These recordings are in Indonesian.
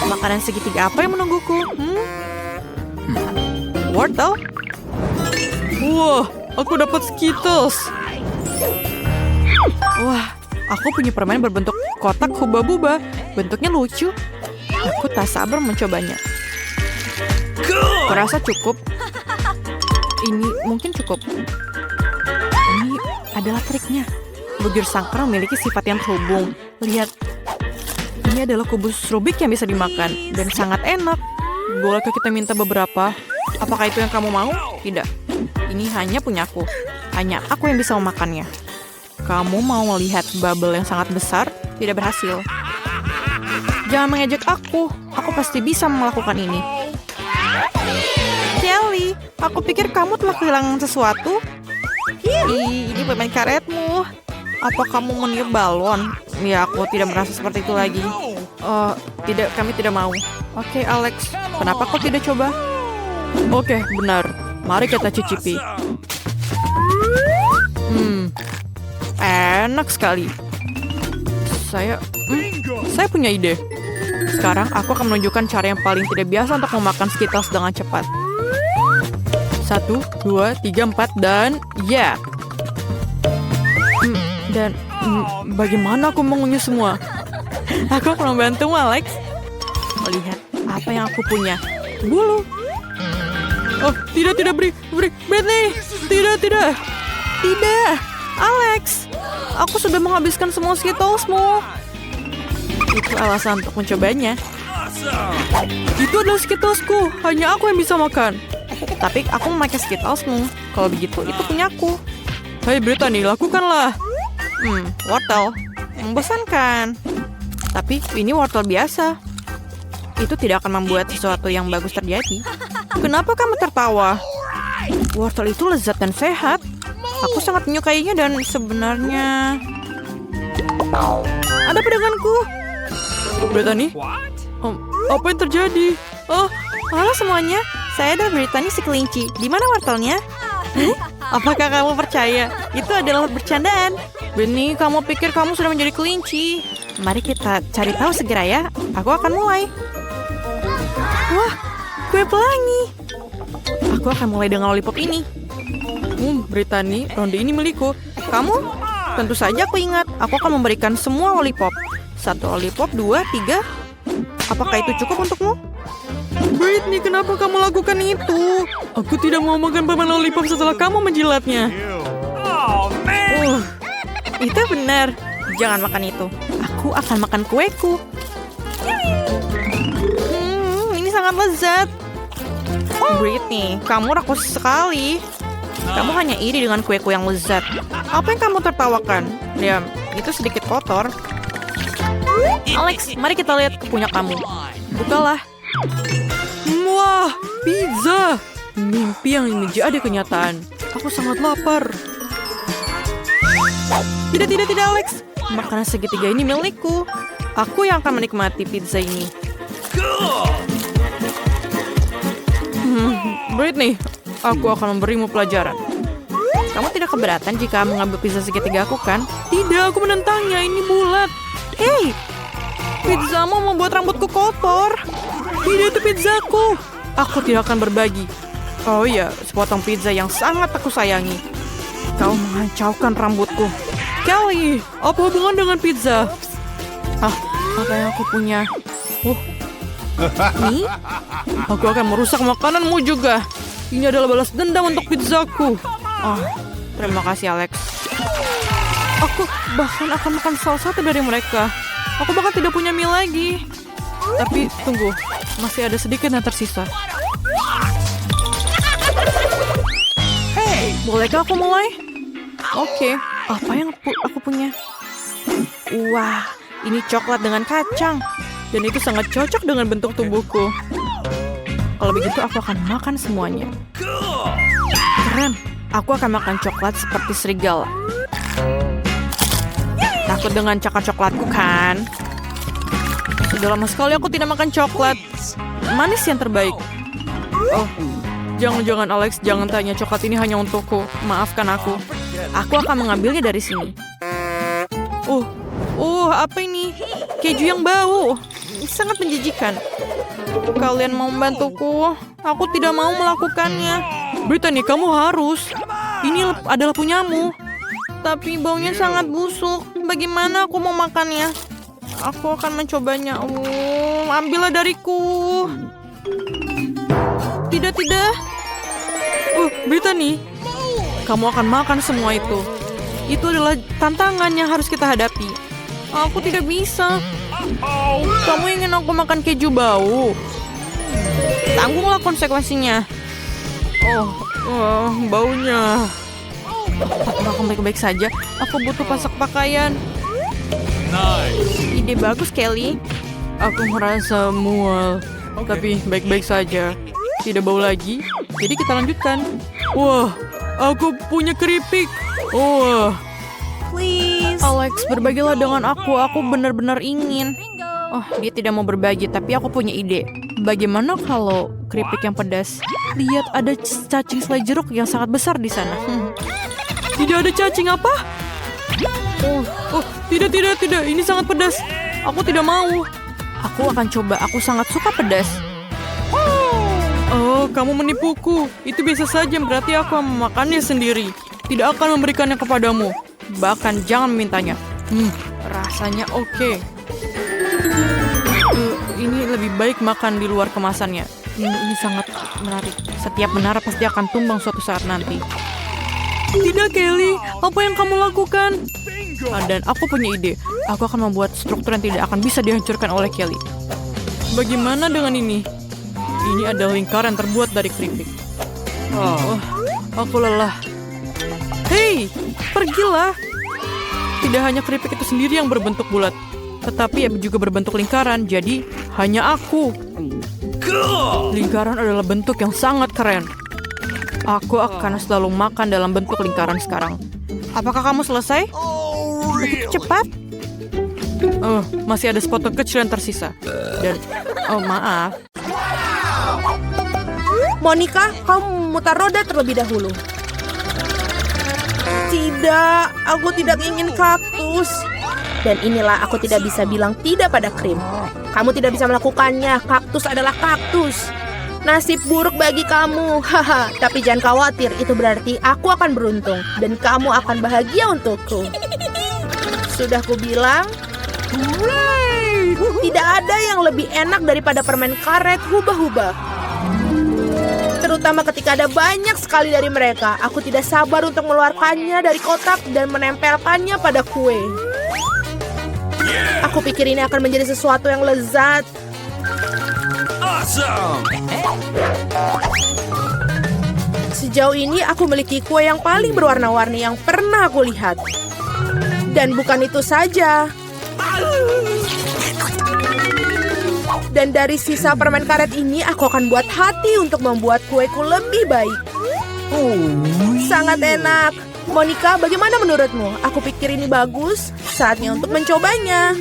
Makanan segitiga apa yang menungguku? Wortel? Wah, aku dapat Skittles. Wah, aku punya permen berbentuk kotak huba-buba. Bentuknya lucu. Aku tak sabar mencobanya. Kurasa cukup. Ini mungkin cukup. Ini adalah triknya. Bujur sangkar memiliki sifat yang terhubung. Lihat. Ini adalah kubus Rubik yang bisa dimakan. Dan sangat enak. Bolehkah kita minta beberapa? Apakah itu yang kamu mau? Tidak. Ini hanya punyaku. Hanya aku yang bisa memakannya. Kamu mau melihat bubble yang sangat besar? Tidak berhasil. Jangan mengejek aku. Aku pasti bisa melakukan ini. Jelly, aku pikir kamu telah kehilangan sesuatu. Ini permen karetmu. Apa kamu meniup balon? Ya, aku tidak merasa seperti itu lagi. Tidak, kami tidak mau. Oke, Alex. Kenapa kau tidak coba? Oke, benar. Mari kita cicipi. Enak sekali. Saya punya ide. Sekarang aku akan menunjukkan cara yang paling tidak biasa untuk memakan Skittles dengan cepat. 1, 2, 3, 4, dan ya. Dan bagaimana aku mengunyah semua? Aku akan membantumu, Alex. Lihat apa yang aku punya. Bulu. Oh, tidak, Britney. Tidak. Alex, aku sudah menghabiskan semua Skittlesmu. Itu alasan untuk mencobanya. Itu adalah Skittlesku. Hanya aku yang bisa makan. Tapi aku memakai Skittlesmu. Kalau begitu, itu punyaku. Hai Brittany, lakukanlah. Wortel. Membosankan. Tapi ini wortel biasa. Itu tidak akan membuat sesuatu yang bagus terjadi. Kenapa kamu tertawa? Wortel itu lezat dan sehat. Aku sangat menyukainya dan sebenarnya... Ada pedaganganku. Brittany? Apa yang terjadi? Halo semuanya. Saya adalah Brittany si kelinci. Di mana wortelnya? Apakah kamu percaya? Itu adalah bercandaan. Brittany, kamu pikir kamu sudah menjadi kelinci? Mari kita cari tahu segera ya. Aku akan mulai. Wah, kue pelangi. Aku akan mulai dengan lollipop ini. Brittany, ronde ini milikku. Kamu? Tentu saja aku ingat. Aku akan memberikan semua lollipop. 1 lollipop, 2, 3. Apakah itu cukup untukmu? Brittany, kenapa kamu lakukan itu? Aku tidak mau makan permen lollipop setelah kamu menjilatnya. Itu benar. Jangan makan itu. Aku akan makan kueku. Ini sangat lezat. Brittany, kamu rakus sekali. Kamu hanya iri dengan kueku yang lezat. Apa yang kamu tertawakan? Ya, itu sedikit kotor. Alex, mari kita lihat punya kamu. Bukalah. Wah, pizza. Mimpi yang menjadi kenyataan. Aku sangat lapar. Tidak, Alex. Makanan segitiga ini milikku. Aku yang akan menikmati pizza ini. Brittany, aku akan memberimu pelajaran. Kamu tidak keberatan jika mengambil pizza segitiga aku, kan? Tidak, aku menentangnya. Ini bulat. Hei, pizzamu membuat rambutku kotor. Tidak, itu pizzaku. Aku tidak akan berbagi. Oh iya, sepotong pizza yang sangat aku sayangi. Kau menghancurkan rambutku. Kelly, apa hubungan dengan pizza? Apa yang aku punya? Ini? Aku akan merusak makananmu juga. Ini adalah balas dendam untuk pizzaku. Terima kasih, Alex. Aku bahkan akan makan salah satu dari mereka. Aku bahkan tidak punya mie lagi. Tapi tunggu, masih ada sedikit yang tersisa. Hey, bolehkah aku mulai? Oke, apa yang aku punya? Wah, ini coklat dengan kacang. Dan itu sangat cocok dengan bentuk tubuhku. Kalau begitu aku akan makan semuanya. Keren, aku akan makan coklat seperti serigala. Takut dengan coklatku kan? Sudah lama sekali aku tidak makan coklat. Manis yang terbaik. Jangan Alex, jangan tanya, coklat ini hanya untukku. Maafkan aku. Aku akan mengambilnya dari sini. Apa ini? Keju yang bau. sangat menjijikan. Kalian mau membantuku? Aku tidak mau melakukannya. Brittany, kamu harus. Ini adalah punyamu. Tapi baunya sangat busuk. Bagaimana aku mau makannya? Aku akan mencobanya. Ambillah dariku. Tidak. Brittany, kamu akan makan semua itu. Itu adalah tantangan yang harus kita hadapi. Aku tidak bisa. Kamu ingin aku makan keju bau? Tanggunglah konsekuensinya. Baunya. Apakah baik-baik saja? Aku butuh pasak pakaian. Ide bagus, Kelly. Aku merasa mual. Tapi baik-baik saja. Tidak bau lagi. Jadi kita lanjutkan. Wah, aku punya keripik. Please. Alex, berbagilah dengan aku. Aku benar-benar ingin. Dia tidak mau berbagi, tapi aku punya ide. Bagaimana kalau keripik yang pedas? Lihat, ada cacing selai jeruk yang sangat besar di sana. Tidak ada cacing apa? Tidak. Ini sangat pedas. Aku tidak mau. Aku akan coba. Aku sangat suka pedas. Kamu menipuku. Itu biasa saja, berarti aku akan memakannya sendiri. Tidak akan memberikannya kepadamu. Bahkan jangan memintanya. Rasanya oke. Ini lebih baik makan di luar kemasannya. Ini sangat menarik. Setiap menara pasti akan tumbang suatu saat nanti. Tidak, Kelly. Apa yang kamu lakukan? Dan aku punya ide. Aku akan membuat struktur yang tidak akan bisa dihancurkan oleh Kelly. Bagaimana dengan ini? Ini adalah lingkaran terbuat dari keripik. Aku lelah. Hei, pergilah. Tidak hanya keripik itu sendiri yang berbentuk bulat, tetapi juga berbentuk lingkaran, jadi hanya aku. Lingkaran adalah bentuk yang sangat keren. Aku akan selalu makan dalam bentuk lingkaran sekarang. Apakah kamu selesai? Begitu cepat? Masih ada sepotong kecil yang tersisa. Dan, maaf. Monica, kamu memutar roda terlebih dahulu. Tidak, aku tidak ingin kaktus. Dan inilah aku tidak bisa bilang tidak pada krim. Kamu tidak bisa melakukannya. Kaktus adalah kaktus. Nasib buruk bagi kamu. Tapi jangan khawatir, itu berarti aku akan beruntung. Dan kamu akan bahagia untukku. Sudah kubilang, tidak ada yang lebih enak daripada permen karet hubah-hubah. Terutama ketika ada banyak sekali dari mereka. Aku tidak sabar untuk mengeluarkannya dari kotak dan menempelkannya pada kue. Aku pikir ini akan menjadi sesuatu yang lezat. Awesome. Sejauh ini aku memiliki kue yang paling berwarna-warni yang pernah aku lihat. Dan bukan itu saja. Dan dari sisa permen karet ini aku akan buat hati untuk membuat kueku lebih baik. Sangat enak. Monica, bagaimana menurutmu? Aku pikir ini bagus. Saatnya untuk mencobanya.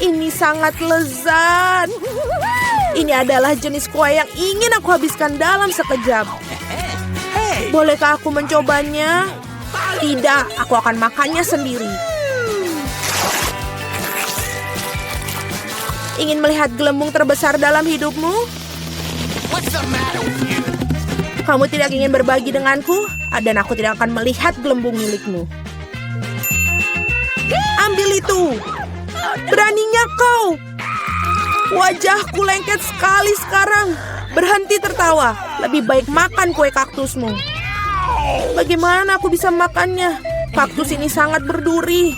Ini sangat lezat. Ini adalah jenis kue yang ingin aku habiskan dalam sekejap. Bolehkah aku mencobanya? Tidak, aku akan makannya sendiri. Ingin melihat gelembung terbesar dalam hidupmu? Kamu tidak ingin berbagi denganku? Dan aku tidak akan melihat gelembung milikmu. Ambil itu! Beraninya kau! Wajahku lengket sekali sekarang. Berhenti tertawa. Lebih baik makan kue kaktusmu. Bagaimana aku bisa makannya? Kaktus ini sangat berduri.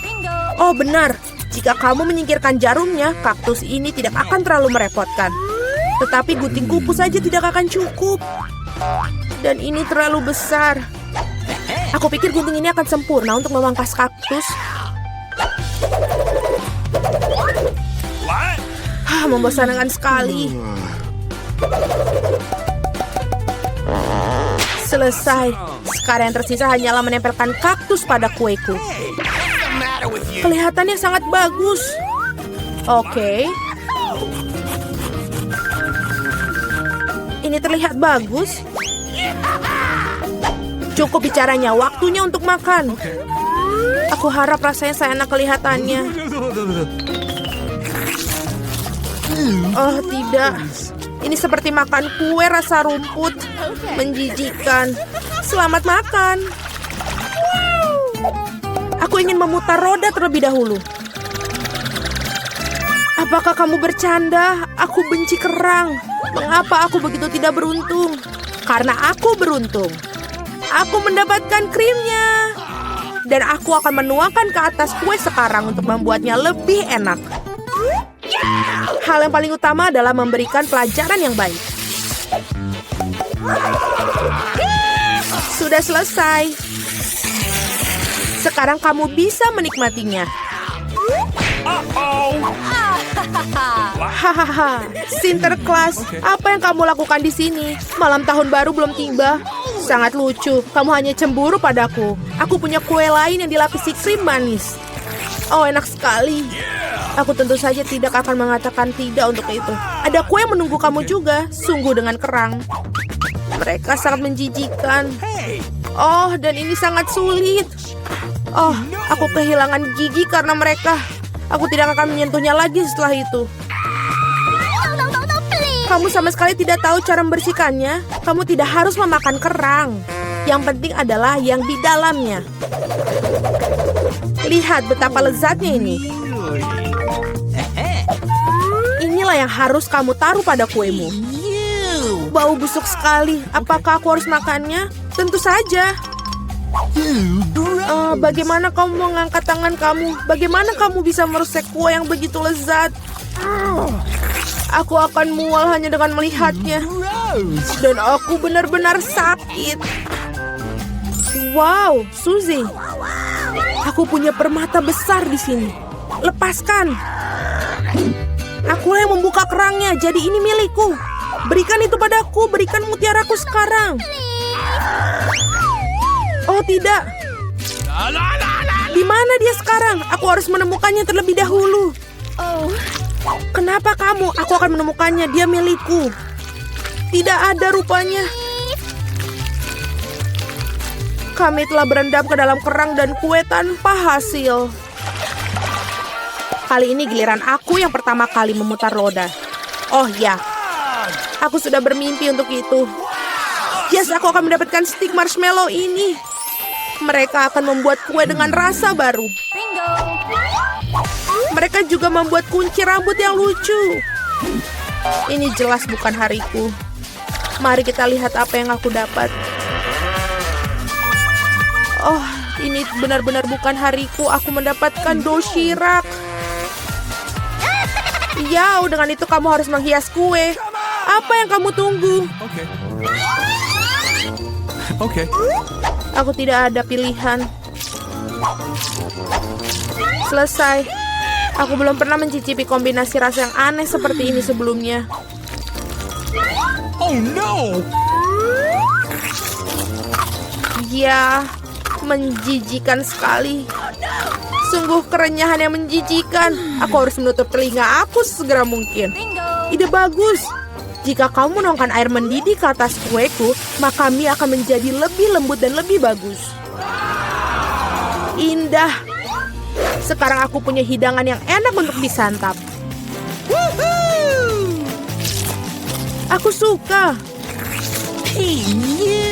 Oh benar, jika kamu menyingkirkan jarumnya, kaktus ini tidak akan terlalu merepotkan. Tetapi gunting kuku saja tidak akan cukup. Dan ini terlalu besar. Aku pikir gunting ini akan sempurna untuk memangkas kaktus. Membosankan sekali. Selesai. Sekarang yang tersisa hanyalah menempelkan kaktus pada kueku. Kelihatannya sangat bagus. Oke. Ini terlihat bagus. Cukup bicaranya, waktunya untuk makan. Aku harap rasanya seenak kelihatannya. Oh, tidak. Ini seperti makan kue rasa rumput. Menjijikkan. Selamat makan. Aku ingin memutar roda terlebih dahulu. Apakah kamu bercanda? Aku benci kerang. Mengapa aku begitu tidak beruntung? Karena aku beruntung. Aku mendapatkan krimnya. Dan aku akan menuangkan ke atas kue sekarang untuk membuatnya lebih enak. Hal yang paling utama adalah memberikan pelajaran yang baik. Sudah selesai. Sekarang kamu bisa menikmatinya. Hahaha, Sinterklas, apa yang kamu lakukan di sini? Malam tahun baru belum tiba. Sangat lucu, kamu hanya cemburu padaku. Aku punya kue lain yang dilapisi krim manis. Oh, enak sekali. Aku tentu saja tidak akan mengatakan tidak untuk itu. Ada kue yang menunggu kamu juga, sungguh dengan kerang. Mereka sangat menjijikan. Oh, dan ini sangat sulit. Oh, aku kehilangan gigi karena mereka. Aku tidak akan menyentuhnya lagi setelah itu. Kamu sama sekali tidak tahu cara membersihkannya. Kamu tidak harus memakan kerang. Yang penting adalah yang di dalamnya. Lihat betapa lezatnya ini. Inilah yang harus kamu taruh pada kuemu. Bau busuk sekali. Apakah aku harus makannya? Tentu saja. Bagaimana kamu mengangkat tangan kamu? Bagaimana kamu bisa merusak kue yang begitu lezat? Aku akan mual hanya dengan melihatnya. Dan aku benar-benar sakit. Wow, Suzy. Aku punya permata besar di sini. Lepaskan. Aku yang membuka kerangnya, jadi ini milikku. Berikan itu padaku, berikan mutiaraku sekarang. Oh tidak. Di mana dia sekarang? Aku harus menemukannya terlebih dahulu. Kenapa kamu? Aku akan menemukannya, dia milikku. Tidak ada rupanya. Kami telah berendam ke dalam kerang dan kue tanpa hasil. Kali ini giliran aku yang pertama kali memutar roda. Oh ya, aku sudah bermimpi untuk itu. Yes, aku akan mendapatkan stik marshmallow ini. Mereka akan membuat kue dengan rasa baru. Mereka juga membuat kunci rambut yang lucu. Ini jelas bukan hariku. Mari kita lihat apa yang aku dapat. Oh, ini benar-benar bukan hariku. Aku mendapatkan doshirak. Ya, dengan itu kamu harus menghias kue. Apa yang kamu tunggu? Oke. Aku tidak ada pilihan. Selesai. Aku belum pernah mencicipi kombinasi rasa yang aneh seperti ini sebelumnya. Oh no. Ya, menjijikan sekali. Sungguh kerenyahan yang menjijikan. Aku harus menutup telinga aku sesegera mungkin. Ide bagus. Jika kamu menuangkan air mendidih ke atas kueku, maka mie akan menjadi lebih lembut dan lebih bagus. Indah. Sekarang aku punya hidangan yang enak untuk disantap. Aku suka.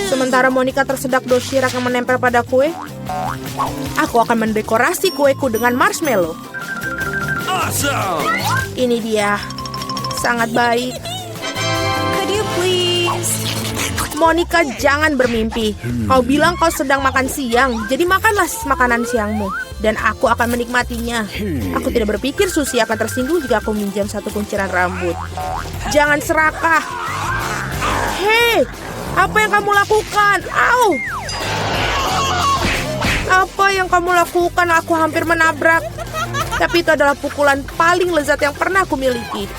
Sementara Monica tersedak doshirak yang menempel pada kue, aku akan mendekorasi kueku dengan marshmallow. Awesome. Ini dia. Sangat baik. Could you please? Monica, jangan bermimpi. Kau bilang kau sedang makan siang, jadi makanlah makanan siangmu. Dan aku akan menikmatinya. Aku tidak berpikir Suzy akan tersinggung jika aku minjam satu kunciran rambut. Jangan serakah. Hei, apa yang kamu lakukan? Au! Apa yang kamu lakukan? Aku hampir menabrak. Tapi itu adalah pukulan paling lezat yang pernah aku miliki.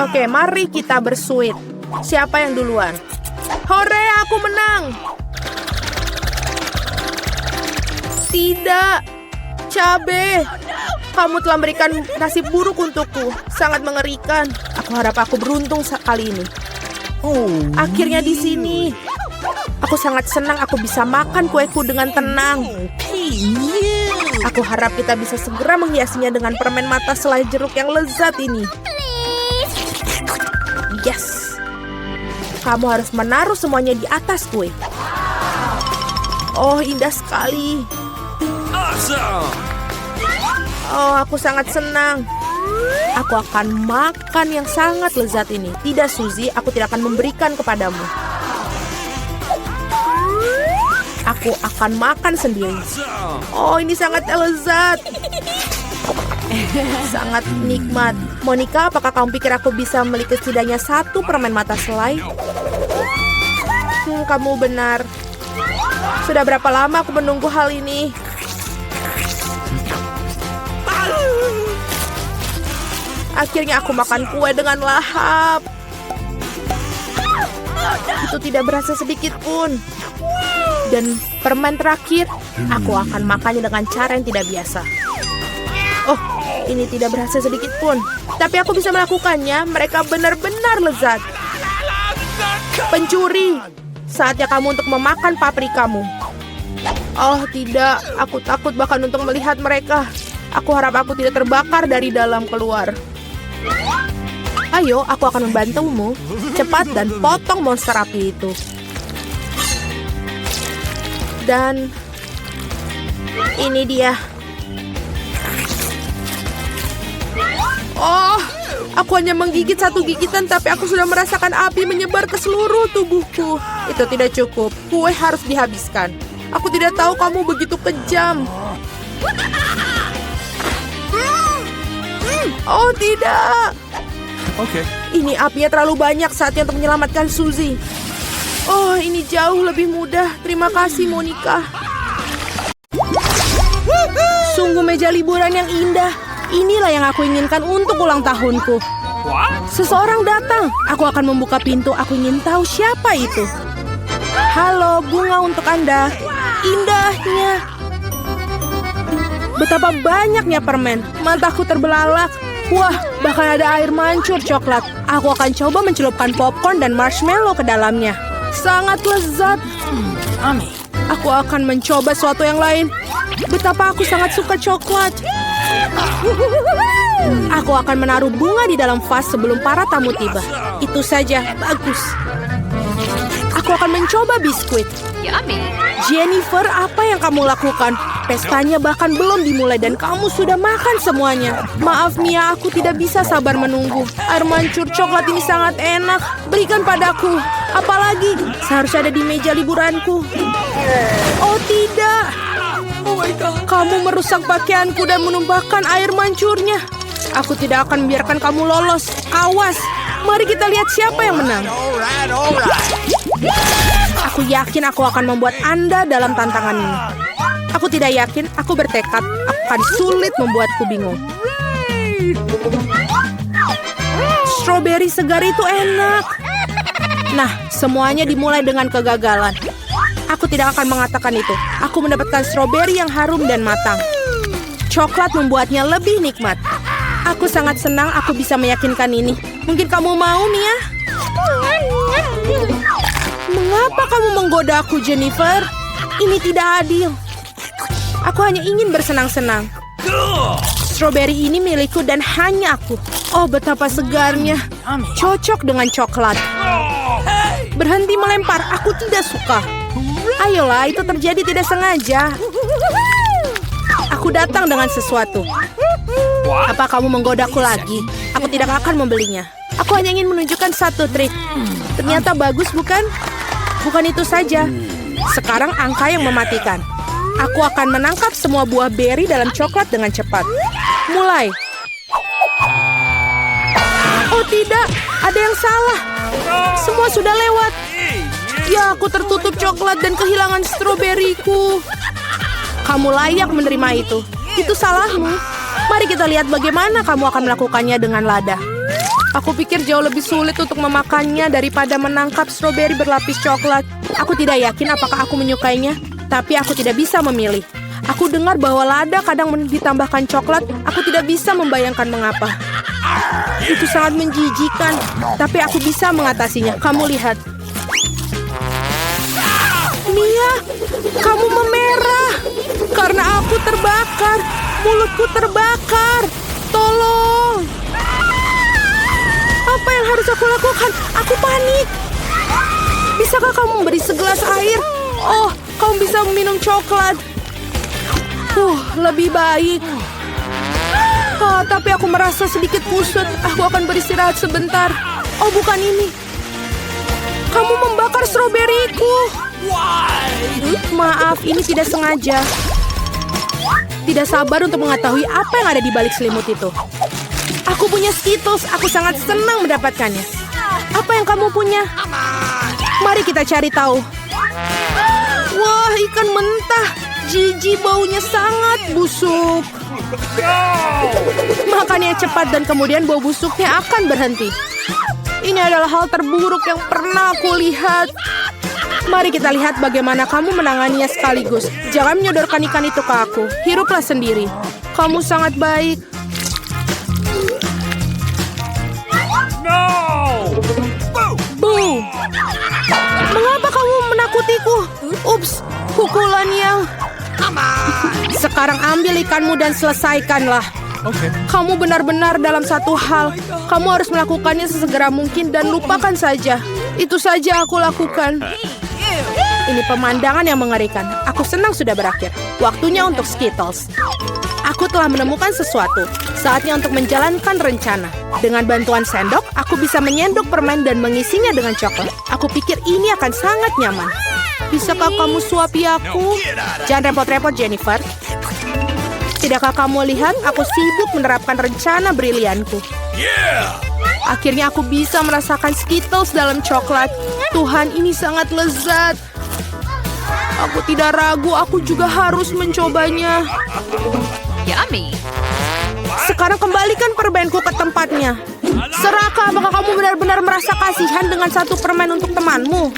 Oke, mari kita bersuit. Siapa yang duluan? Hore, aku menang! Tidak, Cabe. Kamu telah memberikan nasib buruk untukku. Sangat mengerikan. Aku harap aku beruntung kali ini. Akhirnya di sini. Aku sangat senang aku bisa makan kueku dengan tenang. Aku harap kita bisa segera menghiasinya dengan permen mata selai jeruk yang lezat ini. Yes. Kamu harus menaruh semuanya di atas kue. Oh, indah sekali. Awesome! Oh, aku sangat senang. Aku akan makan yang sangat lezat ini. Tidak, Suzy, aku tidak akan memberikan kepadamu. Aku akan makan sendiri. Awesome! Oh, ini sangat lezat. Sangat nikmat. Monica, apakah kamu pikir aku bisa membeli setidaknya 1 permen mata selai? Kamu benar. Sudah berapa lama aku menunggu hal ini? Akhirnya aku makan kue dengan lahap. Itu tidak berasa sedikit pun. Dan permen terakhir, aku akan makannya dengan cara yang tidak biasa. Oh, ini tidak berasa sedikit pun. Tapi aku bisa melakukannya. Mereka benar-benar lezat. Pencuri, saatnya kamu untuk memakan paprikamu. Oh tidak, aku takut bahkan untuk melihat mereka. Aku harap aku tidak terbakar dari dalam keluar. Ayo, aku akan membantumu. Cepat dan potong monster api itu. Dan ini dia. Oh, aku hanya menggigit 1 gigitan, tapi aku sudah merasakan api menyebar ke seluruh tubuhku. Itu tidak cukup. Kue harus dihabiskan. Aku tidak tahu kamu begitu kejam. Oh tidak. Okay. Ini apinya terlalu banyak, saatnya untuk menyelamatkan Suzy. Oh, ini jauh lebih mudah. Terima kasih, Monica. Sungguh meja liburan yang indah. Inilah yang aku inginkan untuk ulang tahunku. Seseorang datang. Aku akan membuka pintu. Aku ingin tahu siapa itu. Halo, bunga untuk Anda. Indahnya. Betapa banyaknya permen. Mataku terbelalak. Wah, bahkan ada air mancur coklat. Aku akan coba mencelupkan popcorn dan marshmallow ke dalamnya. Sangat lezat. Aku akan mencoba sesuatu yang lain. Betapa aku sangat suka coklat. Aku akan menaruh bunga di dalam vas sebelum para tamu tiba. Itu saja, bagus. Aku akan mencoba biskuit. Jennifer, apa yang kamu lakukan? Pestanya bahkan belum dimulai dan kamu sudah makan semuanya. Maaf Mia, aku tidak bisa sabar menunggu. Air mancur coklat ini sangat enak. Berikan padaku. Apalagi, seharusnya ada di meja liburanku. Oh tidak. Oh my God. Kamu merusak pakaianku dan menumpahkan air mancurnya. Aku tidak akan membiarkan kamu lolos. Awas. Mari kita lihat siapa yang menang. Aku yakin aku akan membuat Anda dalam tantangan ini. Aku tidak yakin, aku bertekad akan sulit membuatku bingung. Strawberry segar itu enak. Nah, semuanya dimulai dengan kegagalan. Aku tidak akan mengatakan itu. Aku mendapatkan strawberry yang harum dan matang. Coklat membuatnya lebih nikmat. Aku sangat senang aku bisa meyakinkan ini. Mungkin kamu mau, Mia? Mengapa kamu menggoda aku, Jennifer? Ini tidak adil. Aku hanya ingin bersenang-senang. Strawberry ini milikku dan hanya aku. Oh, betapa segarnya. Cocok dengan coklat. Berhenti melempar, aku tidak suka. Ayolah, itu terjadi tidak sengaja. Aku datang dengan sesuatu. Apa kamu menggodaku lagi? Aku tidak akan membelinya. Aku hanya ingin menunjukkan satu trik. Ternyata bagus, bukan? Bukan itu saja. Sekarang angka yang mematikan. Aku akan menangkap semua buah beri dalam coklat dengan cepat. Mulai. Oh tidak, ada yang salah. Semua sudah lewat. Ya, aku tertutup coklat dan kehilangan stroberiku. Kamu layak menerima itu. Itu salahmu. Mari kita lihat bagaimana kamu akan melakukannya dengan lada. Aku pikir jauh lebih sulit untuk memakannya daripada menangkap stroberi berlapis coklat. Aku tidak yakin apakah aku menyukainya, tapi aku tidak bisa memilih. Aku dengar bahwa lada kadang ditambahkan coklat. Aku tidak bisa membayangkan mengapa. Itu sangat menjijikan, tapi aku bisa mengatasinya. Kamu lihat. Mia, kamu memerah. Karena aku terbakar. Mulutku terbakar. Tolong. Apa yang harus aku lakukan? Aku panik. Bisakah kamu memberi segelas air? Oh, kamu bisa minum coklat. Lebih baik. Tapi aku merasa sedikit kusut. Aku akan beristirahat sebentar. Oh, bukan ini. Kamu membakar stroberiku. Maaf, ini tidak sengaja. Tidak sabar untuk mengetahui apa yang ada di balik selimut itu. Aku punya Skittles. Aku sangat senang mendapatkannya. Apa yang kamu punya? Mari kita cari tahu. Wah, ikan mentah. Jijik, baunya sangat busuk. Makannya cepat dan kemudian bau busuknya akan berhenti. Ini adalah hal terburuk yang pernah aku lihat. Mari kita lihat bagaimana kamu menanganinya sekaligus. Jangan menyodorkan ikan itu ke aku. Hiruplah sendiri. Kamu sangat baik. Boo! Mengapa kamu menakutiku? Ups, pukulan yang... Sekarang ambil ikanmu dan selesaikanlah. Okay. Kamu benar-benar dalam satu hal. Kamu harus melakukannya sesegera mungkin dan lupakan saja. Itu saja aku lakukan. Ini pemandangan yang mengerikan. Aku senang sudah berakhir. Waktunya untuk Skittles. Aku telah menemukan sesuatu. Saatnya untuk menjalankan rencana. Dengan bantuan sendok, aku bisa menyendok permen dan mengisinya dengan coklat. Aku pikir ini akan sangat nyaman. Bisakah kamu suapi aku? Jangan repot-repot, Jennifer. Tidakkah kamu lihat aku sibuk menerapkan rencana brilianku? Akhirnya aku bisa merasakan Skittles dalam coklat. Tuhan, ini sangat lezat. Aku tidak ragu, aku juga harus mencobanya. Yummy. Sekarang kembalikan permenku ke tempatnya. Seraka, apakah kamu benar-benar merasa kasihan dengan satu permen untuk temanmu?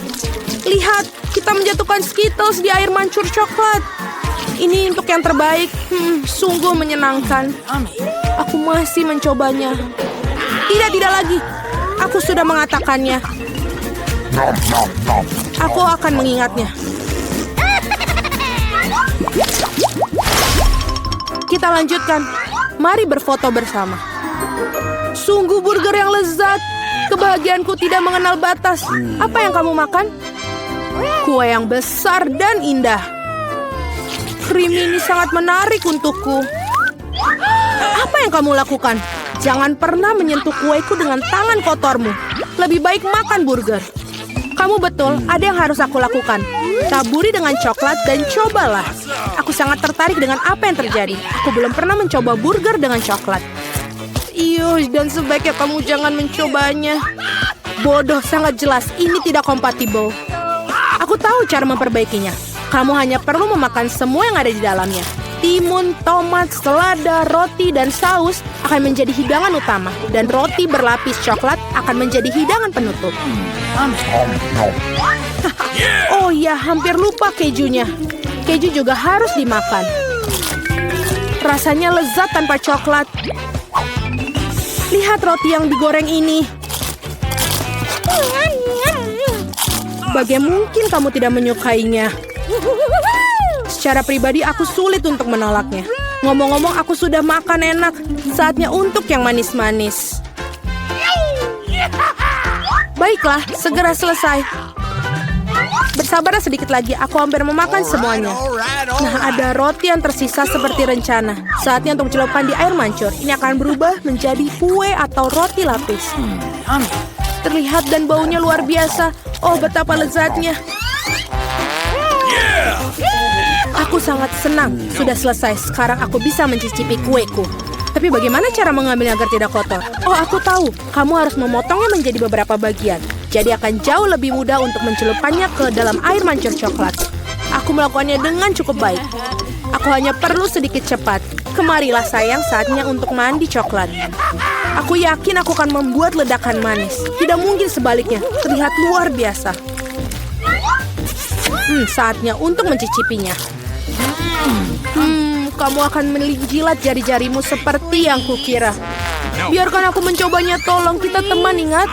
Lihat, kita menjatuhkan Skittles di air mancur coklat. Ini untuk yang terbaik. Sungguh menyenangkan. Aku masih mencobanya. Tidak lagi. Aku sudah mengatakannya. Aku akan mengingatnya. Kita lanjutkan. Mari berfoto bersama. Sungguh burger yang lezat. Kebahagiaanku tidak mengenal batas. Apa yang kamu makan? Kue yang besar dan indah. Krim ini sangat menarik untukku. Apa yang kamu lakukan? Jangan pernah menyentuh kueku dengan tangan kotormu. Lebih baik makan burger. Kamu betul, ada yang harus aku lakukan. Taburi dengan coklat dan cobalah. Aku sangat tertarik dengan apa yang terjadi. Aku belum pernah mencoba burger dengan coklat. Dan sebaiknya kamu jangan mencobanya. Bodoh, sangat jelas. Ini tidak kompatibel. Aku tahu cara memperbaikinya. Kamu hanya perlu memakan semua yang ada di dalamnya. Timun, tomat, selada, roti, dan saus akan menjadi hidangan utama. Dan roti berlapis coklat akan menjadi hidangan penutup. Oh ya, hampir lupa kejunya. Keju juga harus dimakan. Rasanya lezat tanpa coklat. Lihat roti yang digoreng ini. Bagaimana mungkin kamu tidak menyukainya? Secara pribadi aku sulit untuk menolaknya. Ngomong-ngomong, aku sudah makan enak. Saatnya untuk yang manis-manis. Baiklah, segera selesai. Bersabarlah sedikit lagi, aku hampir memakan semuanya. Nah, ada roti yang tersisa seperti rencana. Saatnya untuk celupkan di air mancur. Ini akan berubah menjadi kue atau roti lapis. Terlihat dan baunya luar biasa. Oh, betapa lezatnya. Aku sangat senang. Sudah selesai. Sekarang aku bisa mencicipi kueku. Tapi bagaimana cara mengambilnya agar tidak kotor? Oh, aku tahu. Kamu harus memotongnya menjadi beberapa bagian. Jadi akan jauh lebih mudah untuk mencelupkannya ke dalam air mancur coklat. Aku melakukannya dengan cukup baik. Aku hanya perlu sedikit cepat. Kemarilah sayang, saatnya untuk mandi coklat. Aku yakin aku akan membuat ledakan manis. Tidak mungkin sebaliknya. Terlihat luar biasa. Saatnya untuk mencicipinya. Kamu akan menjilat jari-jarimu seperti yang kukira. Biarkan aku mencobanya, tolong. Kita teman, ingat?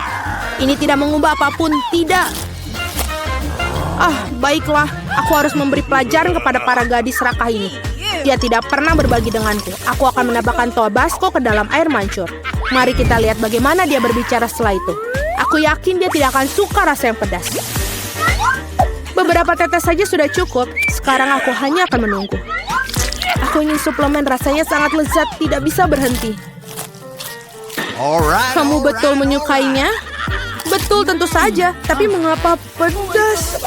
Ini tidak mengubah apapun, tidak. Baiklah. Aku harus memberi pelajaran kepada para gadis serakah ini. Dia tidak pernah berbagi denganku. Aku akan menambahkan Tabasco ke dalam air mancur. Mari kita lihat bagaimana dia berbicara setelah itu. Aku yakin dia tidak akan suka rasa yang pedas. Beberapa tetes saja sudah cukup. Sekarang aku hanya akan menunggu. Aku ingin suplemen, rasanya sangat lezat, tidak bisa berhenti. Kamu betul menyukainya? Betul, tentu saja. Tapi mengapa pedas?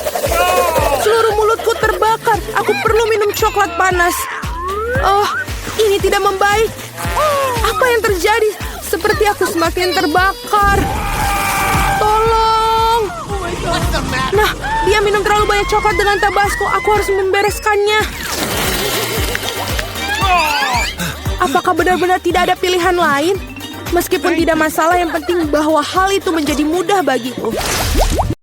Seluruh mulutku terbakar. Aku perlu minum coklat panas. Oh, ini tidak membaik. Apa yang terjadi? Seperti aku semakin terbakar. Tolong. Nah, dia minum terlalu banyak coklat dengan Tabasco. Aku harus membereskannya. Apakah benar-benar tidak ada pilihan lain? Meskipun tidak masalah, yang penting bahwa hal itu menjadi mudah bagiku.